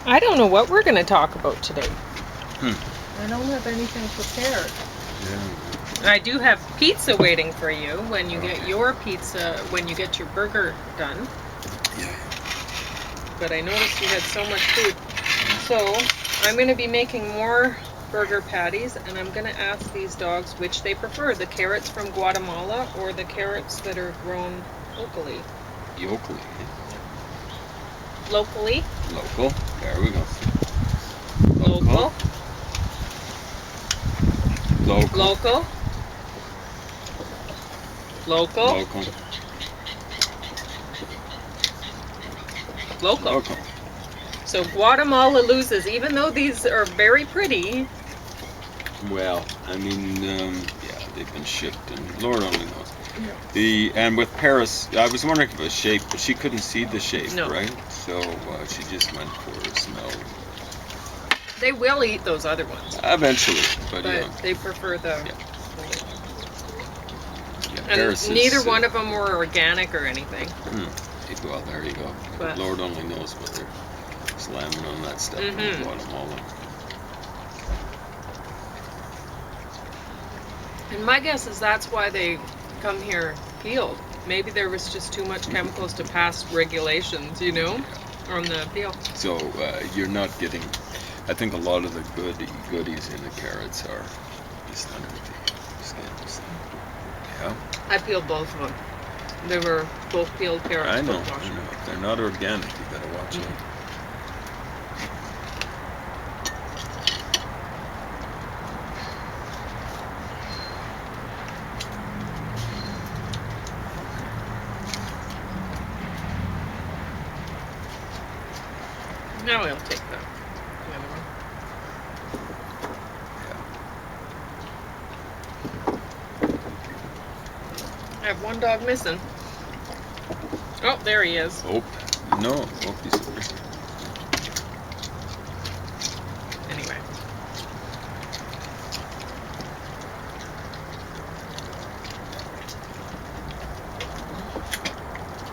I don't know what we're going to talk about today. Hmm. I don't have anything prepared. Yeah. I do have pizza waiting for you when you get your pizza, when you get your burger done. Yeah. But I noticed you had so much food. So I'm going to be making more burger patties, and I'm going to ask these dogs which they prefer, the carrots from Guatemala or the carrots that are grown locally. Locally. Locally. Local. There we go. Local. Local. Local. Local. Local. Local. Local. So Guatemala loses, even though these are very pretty. Well, I mean, yeah, they've been shipped, and Lord only knows. Yeah. And with Paris, I was wondering if it was shape, but she couldn't see the shape, No. right? So she just went for a smell. They will eat those other ones. Eventually, but yeah. They prefer the. Yeah. And Paris neither is, one of them were organic or anything. Well, there you go. But Lord only knows what they're slamming on that stuff in Guatemala. And my guess is that's why they come here peeled. Maybe there was just too much chemicals to pass regulations, on the peel. So you're not getting. I think a lot of the goodies in the carrots are just underneath the skins. Yeah. I peeled both of them. They were both peeled carrots. I know. If they're not organic, you gotta watch out. Now I'll take the other one. I have one dog missing. Oh, there he is. Oh, no. Oh, he's over. Anyway.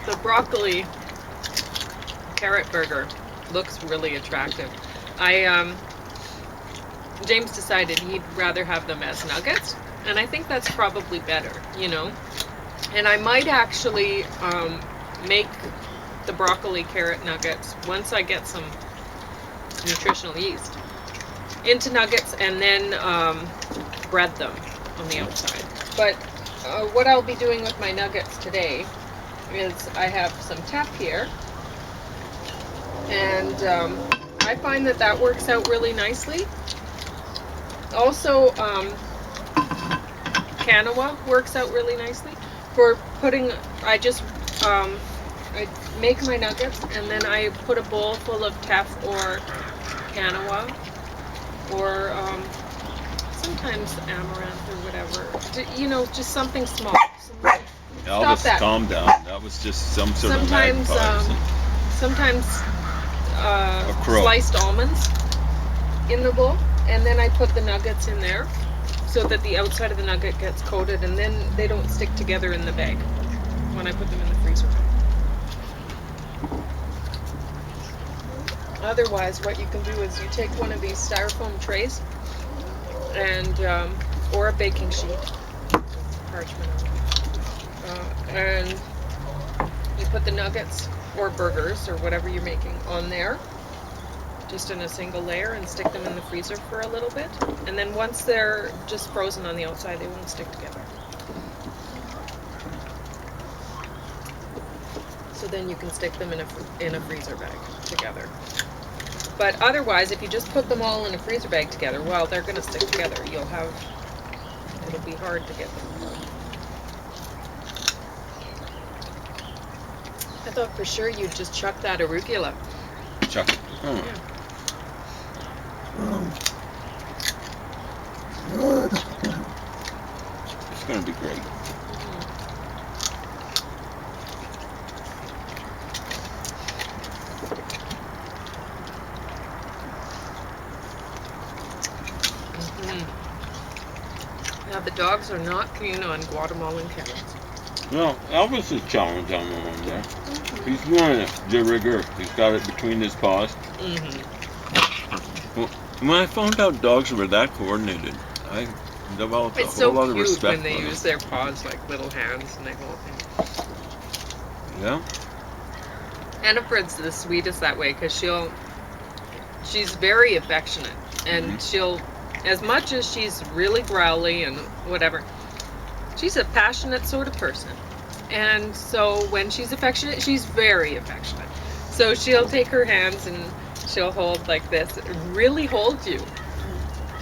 The broccoli carrot burger looks really attractive. James decided he'd rather have them as nuggets, and I think that's probably better, And I might actually make the broccoli carrot nuggets once I get some nutritional yeast into nuggets, and then bread them on the outside. But what I'll be doing with my nuggets today is I have some teff here, and I find that works out really nicely. Also, quinoa works out really nicely for putting. I make my nuggets, and then I put a bowl full of teff or quinoa, or sometimes amaranth or whatever. Just something small. Elvis, calm down. That was just some sort of magpie. Sometimes sliced almonds in the bowl, and then I put the nuggets in there so that the outside of the nugget gets coated, and then they don't stick together in the bag when I put them in the freezer. Otherwise, what you can do is you take one of these styrofoam trays and or a baking sheet, parchment, and you put the nuggets or burgers or whatever you're making on there, just in a single layer, and stick them in the freezer for a little bit. And then once they're just frozen on the outside, they won't stick together. So then you can stick them in a freezer bag together. But otherwise, if you just put them all in a freezer bag together, well, they're going to stick together. It'll be hard to get them apart. I thought for sure you'd just chuck that arugula. Chuck it. Oh. Yeah. It's going to be great. Now the dogs are not keen on Guatemalan carrots. No, Elvis is challenged on the one there. He's doing it de rigueur. He's got it between his paws. When I found out dogs were that coordinated, I developed a It's whole so lot of cute respect when they for them. use their paws like little hands and they hold things. Yeah. Hannaford's the sweetest that way because she's very affectionate and she'll, as much as she's really growly and whatever, she's a passionate sort of person. And so when she's affectionate, she's very affectionate. So she'll take her hands and she'll hold like this, really hold you.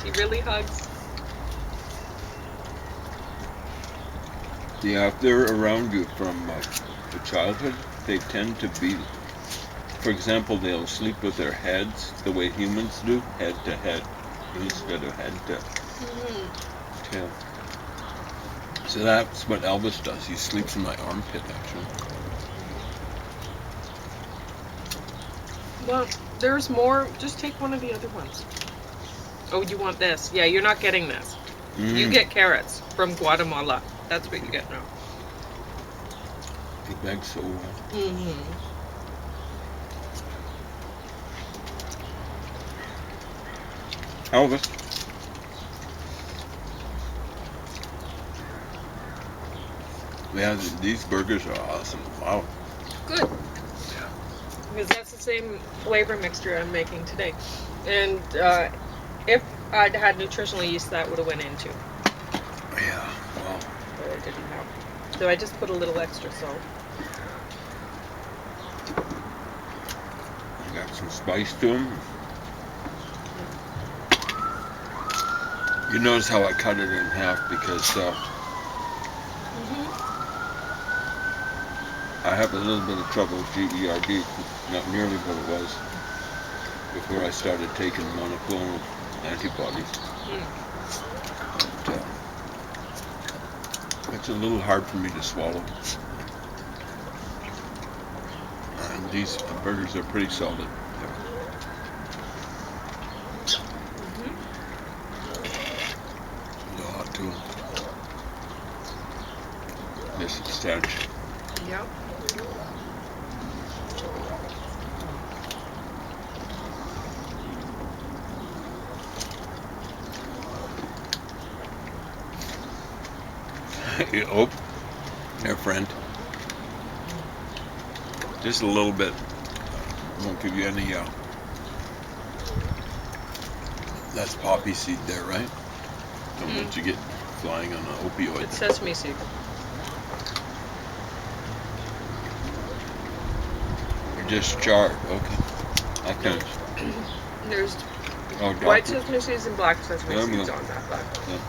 She really hugs. Yeah, if they're around you from childhood, they tend to be, for example, they'll sleep with their heads the way humans do, head to head, instead of head to tail. So that's what Elvis does. He sleeps in my armpit, actually. Well, there's more. Just take one of the other ones. Oh, you want this? Yeah, you're not getting this. You get carrots from Guatemala. That's what you get now. He begs so well. Elvis. Yeah, these burgers are awesome. Wow. Good. Because that's the same flavor mixture I'm making today. And if I'd had nutritional yeast, that would have went in too. Yeah, wow. But I didn't have. So I just put a little extra salt. Got some spice to them. You notice how I cut it in half because I have a little bit of trouble with GERD, not nearly what it was before I started taking monoclonal antibodies. But, it's a little hard for me to swallow. And these burgers are pretty solid. A lot to them. This is stench. Yep. Oh, there, friend. Just a little bit. Won't give you any. That's poppy seed there, right? Don't want you get flying on an opioid. It's sesame seed. You're just charred. Okay. I can. There's doctor. white sesame seeds and black sesame There we seeds go. on that black. Yeah.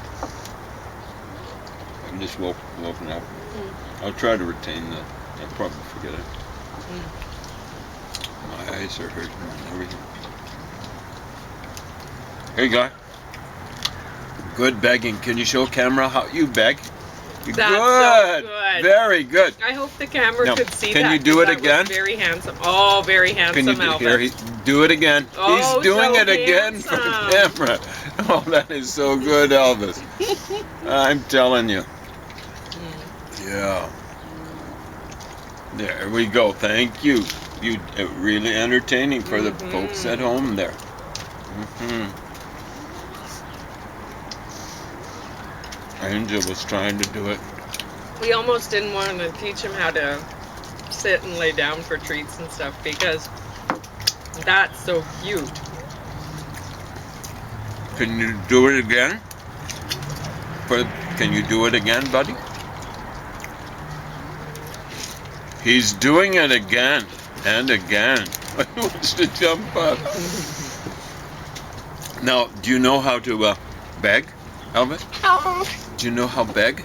I'm just woken up. I'll try to retain that. I'll probably forget it. My eyes are hurting and everything. Hey, guy. Good begging. Can you show camera how you beg? That's good. So good. Very good. I hope the camera Now, could see can that. you do it that again? Was very handsome. Oh, very handsome, Can you Albertan. do it again? Oh, He's doing so it again for camera. Oh, that is so good, Elvis. I'm telling you. Yeah. There we go. Thank you. You really entertaining for the folks at home there. Angel was trying to do it. We almost didn't want to teach him how to sit and lay down for treats and stuff because that's so cute. Can you do it again? Can you do it again, buddy? He's doing it again and again. He wants to jump up. Now, do you know how to beg, Elvis? Do you know how beg?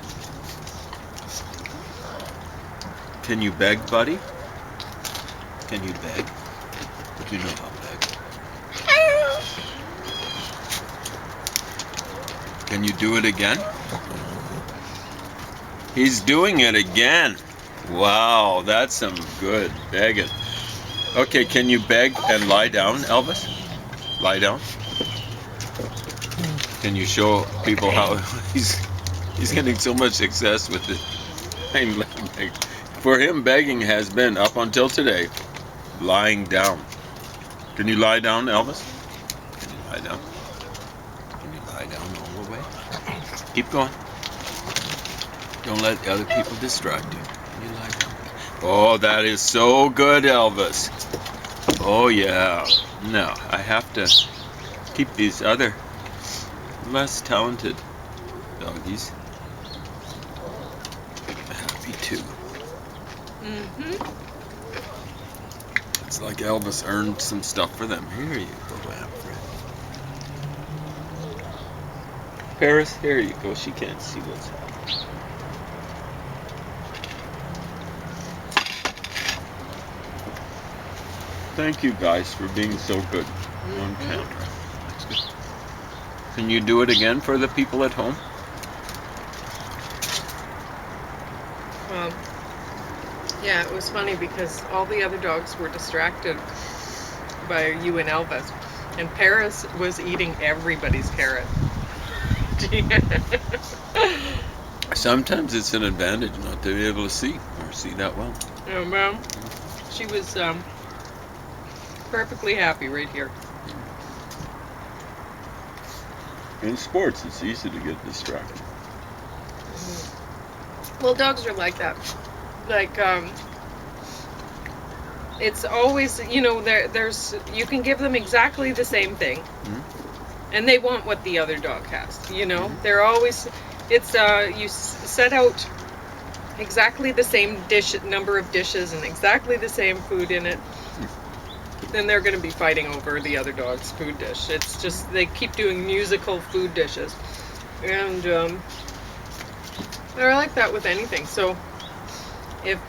Can you beg, buddy? Can you beg? Do you know how beg? Can you do it again? He's doing it again. Wow, that's some good begging. Okay, can you beg and lie down, Elvis? Lie down. Can you show people how he's getting so much success with it? For him, begging has been, up until today, lying down. Can you lie down, Elvis? Can you down. Can you lie down all the way? Keep going. Don't let the other people distract you. Can you lie down? Oh, that is so good, Elvis. Oh, yeah. No, I have to keep these other less talented doggies happy too. It's like Elvis earned some stuff for them. Here you go, Alfred. Paris, here you go. She can't see what's happening. Thank you guys for being so good on camera. That's good. Can you do it again for the people at home? Yeah, it was funny because all the other dogs were distracted by you and Elvis, and Paris was eating everybody's carrot. Sometimes it's an advantage not to be able to see or see that well. Yeah, well, she was perfectly happy right here. In sports, it's easy to get distracted. Well, dogs are like that. Like, it's always, you know, there's you can give them exactly the same thing, and they want what the other dog has. You know, they're always, it's you set out exactly the same number of dishes and exactly the same food in it. Then they're going to be fighting over the other dog's food dish. It's just they keep doing musical food dishes, and they're like that with anything. So if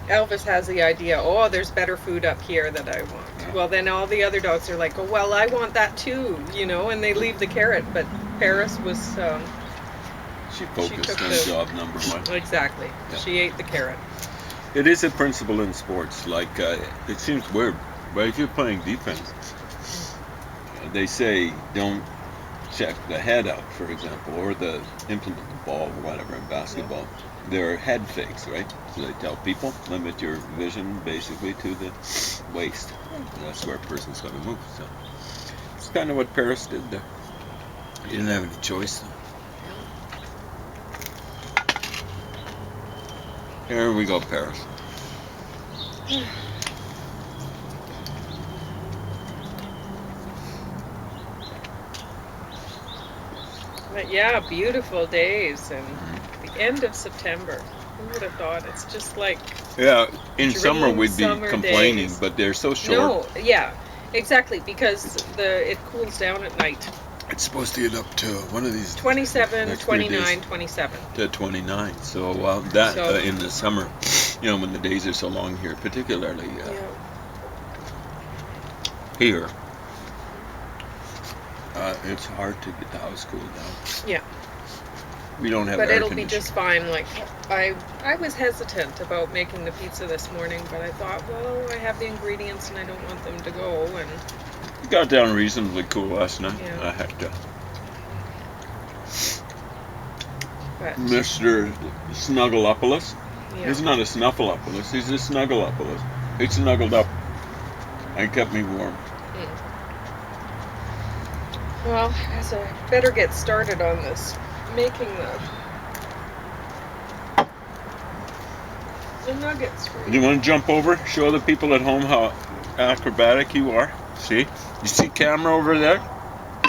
Elvis has the idea, oh, there's better food up here that I want. Yeah. Well, then all the other dogs are like, oh, well, I want that too, you know, and they leave the carrot. But Paris was, she focused on job number one. Exactly. Yeah. She ate the carrot. It is a principle in sports. Like, it seems weird, but if you're playing defense, they say don't check the head out, for example, or the implement the ball or whatever in basketball. Yeah. They're head fakes, right? So they tell people, limit your vision basically to the waist. That's where a person's going to move. So it's kind of what Paris did there. He didn't have any choice, though. Here we go, Paris. But yeah, beautiful days and the end of September. Who would have thought? It's just like, yeah, in summer we'd be complaining, days. But they're so short. No, yeah, exactly, because it cools down at night. It's supposed to get up to one of these 27, 29, 27. To 29. So in the summer, you know, when the days are so long here, particularly here, it's hard to get the house cooled down. Yeah. We don't have but air it'll be conditioning. just fine. Like I was hesitant about making the pizza this morning, but I thought, well, I have the ingredients and I don't want them to go. And it got down reasonably cool last night. Yeah. I had to. Mr. Snuggleopolis. Yeah. He's not a Snuffleupolis. He's a Snuggleopolis. He snuggled up and kept me warm. Well, I better get started on this. Making the nuggets for you. Do you want to jump over? Show the people at home how acrobatic you are. See? You see camera over there?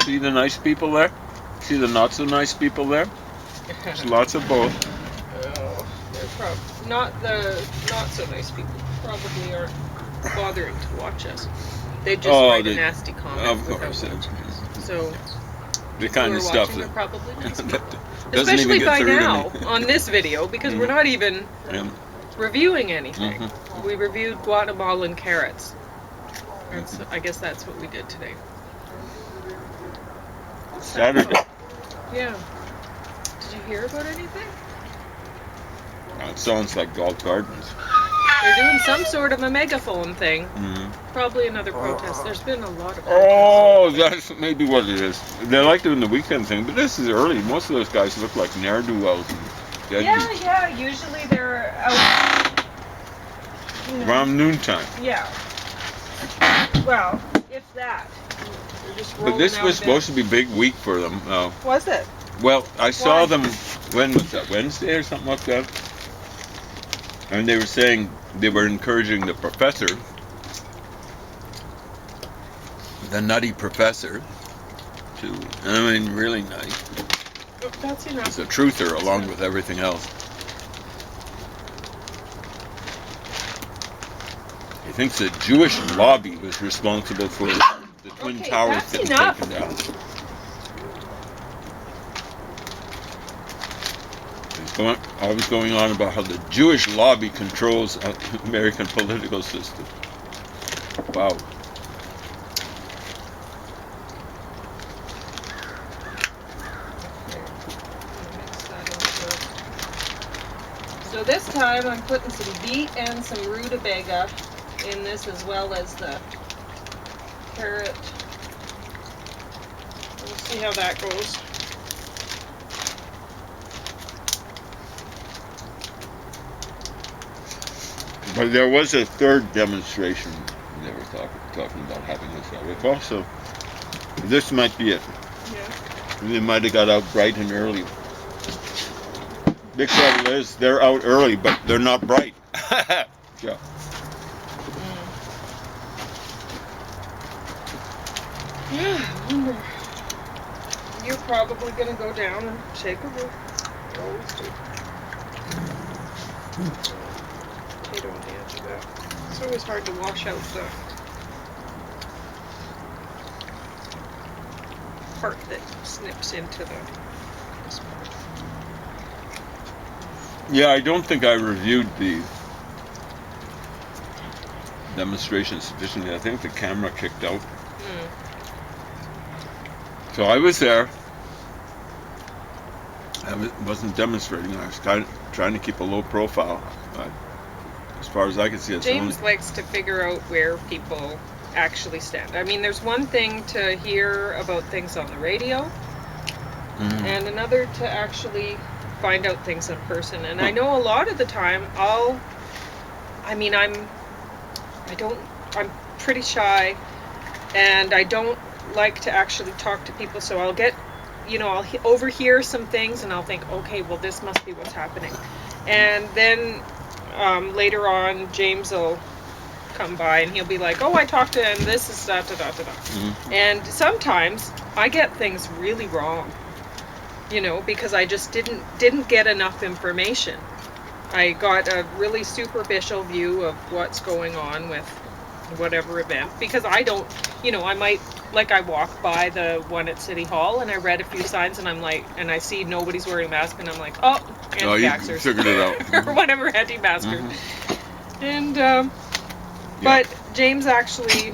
See the nice people there? See the not so nice people there? There's lots of both. Oh, they're probably not the not so nice people. Probably aren't bothering to watch us. They just write a nasty comment. Of course. So the kind of stuff that probably nice people. Especially by now on this video, because we're not even reviewing anything. We reviewed Guatemalan carrots. I guess that's what we did today. Saturday. Yeah. Did you hear about anything? It sounds like golf gardens. They're doing some sort of a megaphone thing. Probably another protest. There's been a lot of protests. Oh, that's maybe what it is. They like doing the weekend thing, but this is early. Most of those guys look like ne'er-do-wells. Yeah. Usually they're out around noontime. Yeah. Well, if that. They're just But rolling this out was a bit. supposed to be a big week for them. Was it? Well, I saw Why? them, when was that, Wednesday or something like that? And they were saying they were encouraging the professor, the nutty professor, to, I mean, really nutty. Oh, that's enough. He's a truther along with everything else. He thinks the Jewish lobby was responsible for the Twin Okay, Towers that's getting enough. taken down. I was going on about how the Jewish lobby controls American political system. Wow. So this time I'm putting some beet and some rutabaga in this, as well as the carrot. We'll see how that goes. But there was a third demonstration they were talking about having this week. Also, this might be it. Yeah. They might have got out bright and early. Big trouble is they're out early, but they're not bright. Yeah. Yeah. You're probably gonna go down and shake a look. Always do. Potato on the edge of that. It's always hard to wash out the part that snips into the this part. Yeah, I don't think I reviewed the demonstration sufficiently. I think the camera kicked out. So I was there. I wasn't demonstrating. I was trying to keep a low profile. As far as I can see, it's James only... likes to figure out where people actually stand. I mean, there's one thing to hear about things on the radio, and another to actually find out things in person. And I know a lot of the time I'm pretty shy, and I don't like to actually talk to people, so I'll get, I'll overhear some things and I'll think, okay, well, this must be what's happening. And then later on, James will come by and he'll be like, oh, I talked to, and this is da da da da da. And sometimes I get things really wrong, because I just didn't get enough information. I got a really superficial view of what's going on with whatever event, because I don't, I might, like, I walk by the one at City Hall and I read a few signs and I'm like, and I see nobody's wearing a mask and I'm like, oh, anti-vaxxers. You figured it out. Or whatever, anti-maskers. And, but James actually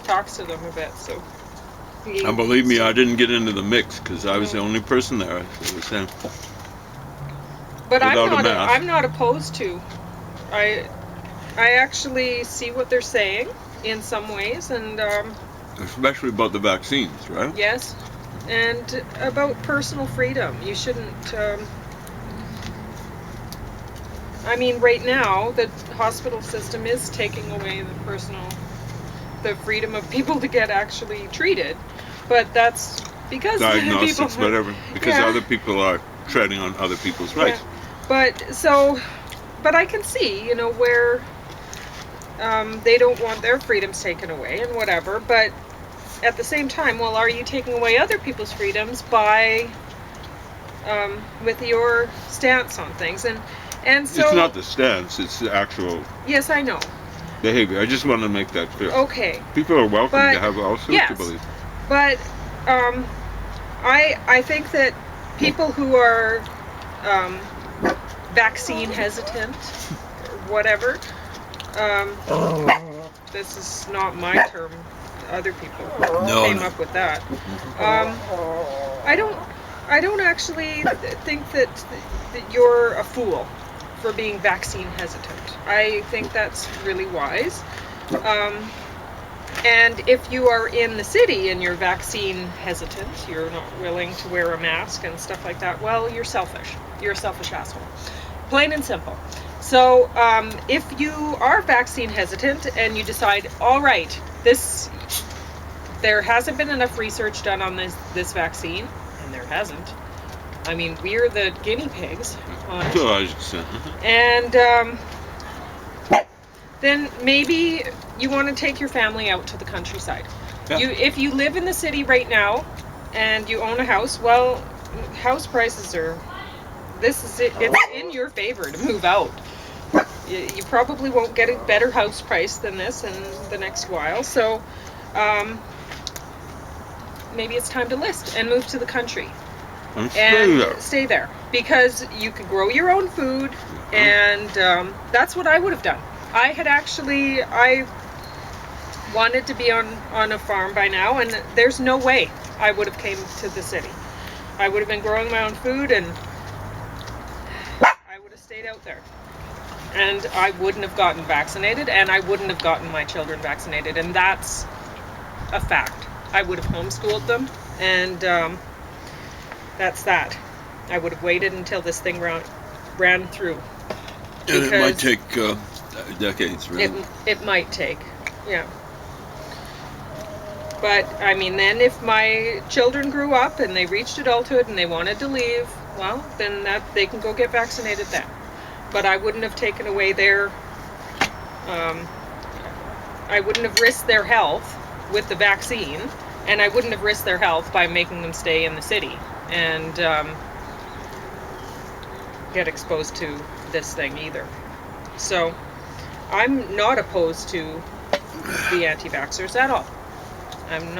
talks to them a bit, so. And believe me, I didn't get into the mix because I was the only person there. It was him. But I'm not opposed to. I actually see what they're saying in some ways, and especially about the vaccines, right? yes, and about personal freedom. You shouldn't. I mean, right now the hospital system is taking away the freedom of people to get actually treated, but that's because diagnostics, people, whatever, because other people are treading on other people's rights. Yeah. But I can see, where they don't want their freedoms taken away and whatever, but at the same time, well, are you taking away other people's freedoms by, with your stance on things? And so... It's not the stance, it's the actual... Yes, I know. Behavior. I just want to make that clear. Okay. People are welcome to have all sorts of beliefs. But I think that people who are vaccine hesitant or whatever, this is not my term, other people came up with that. I don't actually think that you're a fool for being vaccine hesitant. I think that's really wise. And if you are in the city and you're vaccine hesitant, you're not willing to wear a mask and stuff like that, well, you're selfish. You're a selfish asshole. Plain and simple. So if you are vaccine hesitant and you decide, all right, this, there hasn't been enough research done on this vaccine, and there hasn't. I mean, we're the guinea pigs on it. To a large extent. And then maybe you want to take your family out to the countryside. Yeah. If you live in the city right now and you own a house, well, house prices are, this is it, it's in your favor to move out. You probably won't get a better house price than this in the next while. So maybe it's time to list and move to the country. And stay there, because you could grow your own food, and that's what I would have done. I wanted to be on a farm by now, and there's no way I would have came to the city. I would have been growing my own food, and I would have stayed out there. And I wouldn't have gotten vaccinated, and I wouldn't have gotten my children vaccinated, and that's a fact. I would have homeschooled them, and that's that. I would have waited until this thing ran through. And it might take decades, really. It might take, yeah. But, I mean, then if my children grew up and they reached adulthood and they wanted to leave, well, then they can go get vaccinated then. But I wouldn't have taken away their, I wouldn't have risked their health with the vaccine, and I wouldn't have risked their health by making them stay in the city and get exposed to this thing either. So I'm not opposed to the anti-vaxxers at all. I'm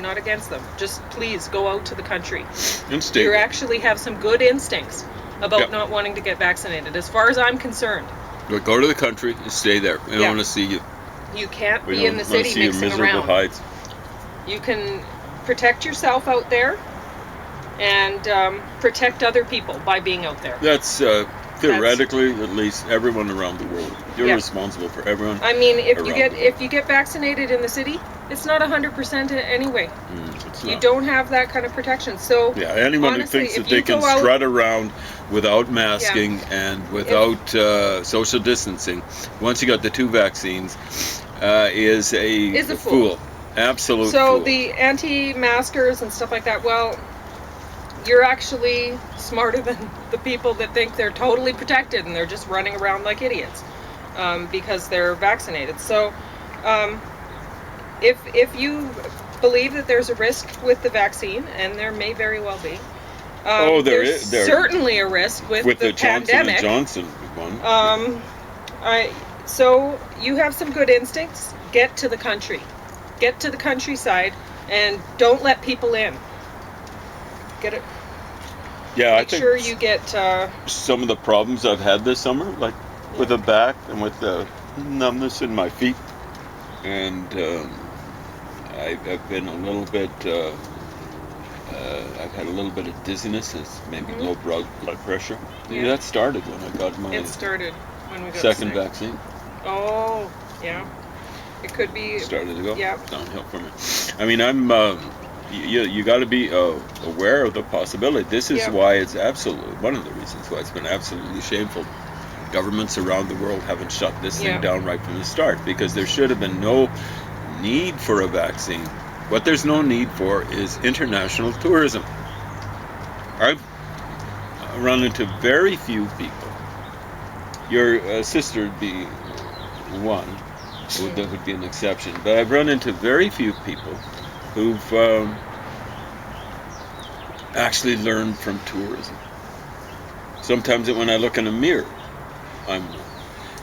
not against them. Just please go out to the country. And stay. You actually have some good instincts about not wanting to get vaccinated, as far as I'm concerned. But go to the country and stay there. We don't want to see you. You can't be in the city mixing around. Hides. You can protect yourself out there and protect other people by being out there. That's theoretically, at least, everyone around the world. You're responsible for everyone. I mean, if you get vaccinated in the city, it's not 100% anyway. It's not. You don't have that kind of protection. So yeah, anyone honestly, who thinks that they can strut around without masking and without social distancing, once you got the 2 vaccines, is a fool. Absolute fool. So the anti-maskers and stuff like that, well, you're actually smarter than the people that think they're totally protected and they're just running around like idiots because they're vaccinated. So if you believe that there's a risk with the vaccine, and there may very well be, there's certainly a risk with the pandemic. Johnson one. So you have some good instincts. Get to the country. Get to the countryside and don't let people in. Get it. Yeah, Make sure you get some of the problems I've had this summer, like with the back and with the numbness in my feet, and I've been a little bit. I've had a little bit of dizziness, and maybe low blood pressure. Yeah, that started when I got my. It started when we got second sick. vaccine. Oh, yeah. It could be. Started to go. Yeah. Downhill for me. I mean, I'm. You got to be aware of the possibility. This is why it's absolutely one of the reasons why it's been absolutely shameful. Governments around the world haven't shut this thing down right from the start, because there should have been no need for a vaccine. What there's no need for is international tourism. I've run into very few people. Your sister would be one, that would be an exception, but I've run into very few people who've actually learned from tourism. Sometimes when I look in a mirror,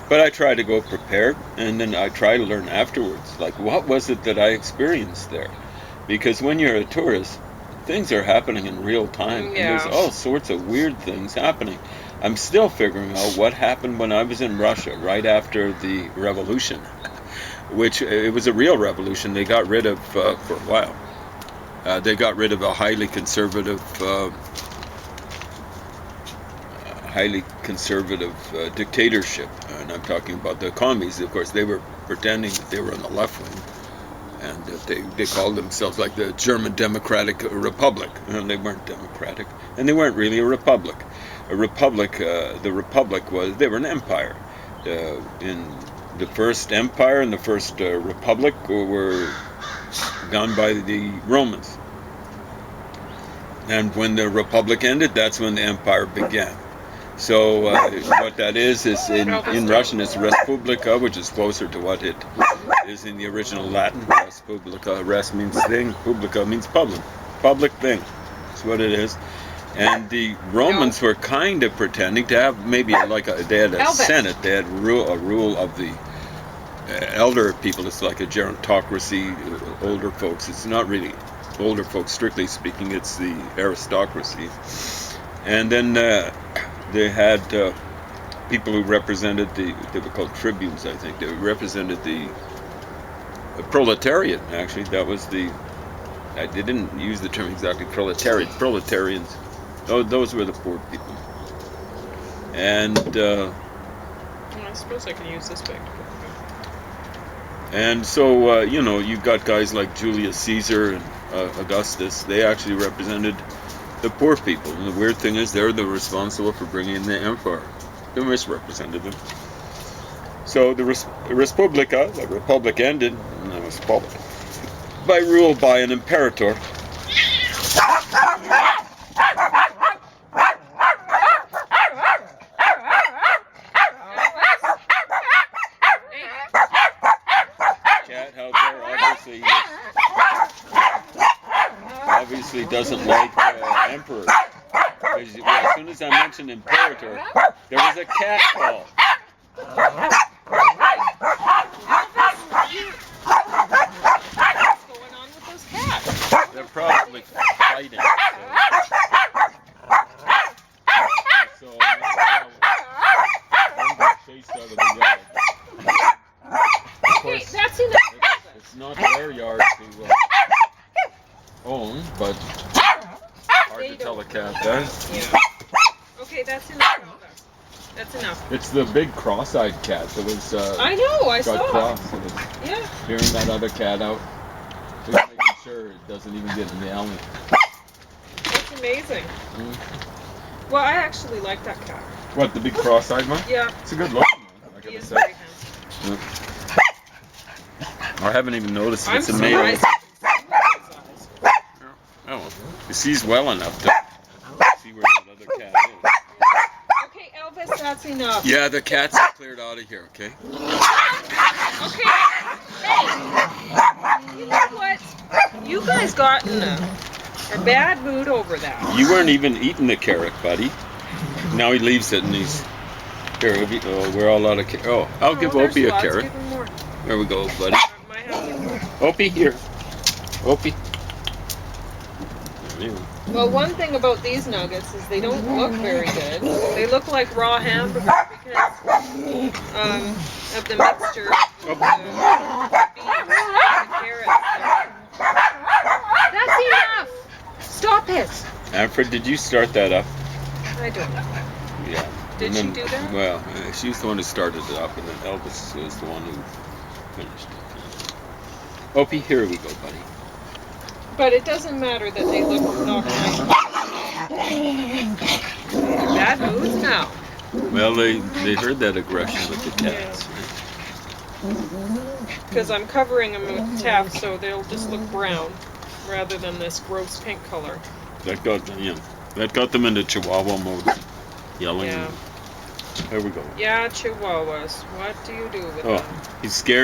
but I try to go prepared, and then I try to learn afterwards, like what was it that I experienced there? Because when you're a tourist, things are happening in real time, and there's all sorts of weird things happening. I'm still figuring out what happened when I was in Russia right after the revolution, which it was a real revolution. They got rid of, for a while, they got rid of a highly conservative dictatorship, and I'm talking about the commies. Of course, they were pretending that they were on the left wing, and they called themselves like the German Democratic Republic, and they weren't democratic, and they weren't really a republic. The republic was, they were an empire in the first empire and the first republic were done by the Romans. And when the republic ended, that's when the empire began. So what that is in Russian it's Respublika, which is closer to what it is in the original Latin. Respublika, res means thing, publica means public thing. That's what it is. And the Romans were kind of pretending to have maybe they had a senate, they had a rule of the elder people. It's like a gerontocracy, older folks. It's not really older folks, strictly speaking, it's the aristocracy. And then they had people who represented they were called tribunes, I think. They represented the proletariat, actually. That was they didn't use the term exactly proletarians. Those were the poor people. And I suppose I can use this big. And so, you've got guys like Julius Caesar and Augustus. They actually represented the poor people. And the weird thing is they're the responsible for bringing in the empire. They misrepresented them. So the Respublika, the republic ended, and it was by rule by an imperator. Cat out there obviously doesn't like emperor. As soon as I mentioned imperator, there was a cat call. What's going on with those cats? They're probably fighting. So one got chased out of the yard. Of course, That's enough. it's not their yard to own, but hard to tell a cat that. Yeah. Okay, that's enough. That's enough. It's the big cross-eyed cat that was I know, I got saw. crossed. It was Yeah. hearing that other cat out, just making sure it doesn't even get in the alley. That's amazing. Well, I actually like that cat. What, the big cross-eyed one? Yeah. It's a good looking one, I He gotta is say. very handsome. I haven't even noticed if I'm it's a male. surprised. Oh, well, he sees well enough to see where that other cat is. Okay, Elvis, that's enough. Yeah, the cats are cleared out of here, okay? Okay. Hey, you know what? You guys got in a bad mood over that. You weren't even eating the carrot, buddy. Now he leaves it and he's... Here, we're all out of carrot. Oh, I'll give there's Opie a lots. carrot. Give him more. There we go, buddy. Might have to- Opie, here. Opie. There you go. Well, one thing about these nuggets is they don't look very good. They look like raw hamburgers because of the mixture of the beef and the carrots. That's enough! Stop it! Alfred, did you start that up? I don't know. Yeah. Did she do that? Well, she's the one who started it up, and then Elvis is the one who finished it. Opie, here we go, buddy. But it doesn't matter that they look not nice. Bad moods now. Well, they heard that aggression with the cats. Because I'm covering them with taff, so they'll just look brown rather than this gross pink color. That got them into Chihuahua mode, yelling. Yeah. There we go. Yeah, Chihuahuas. What do you do with them? He's scared.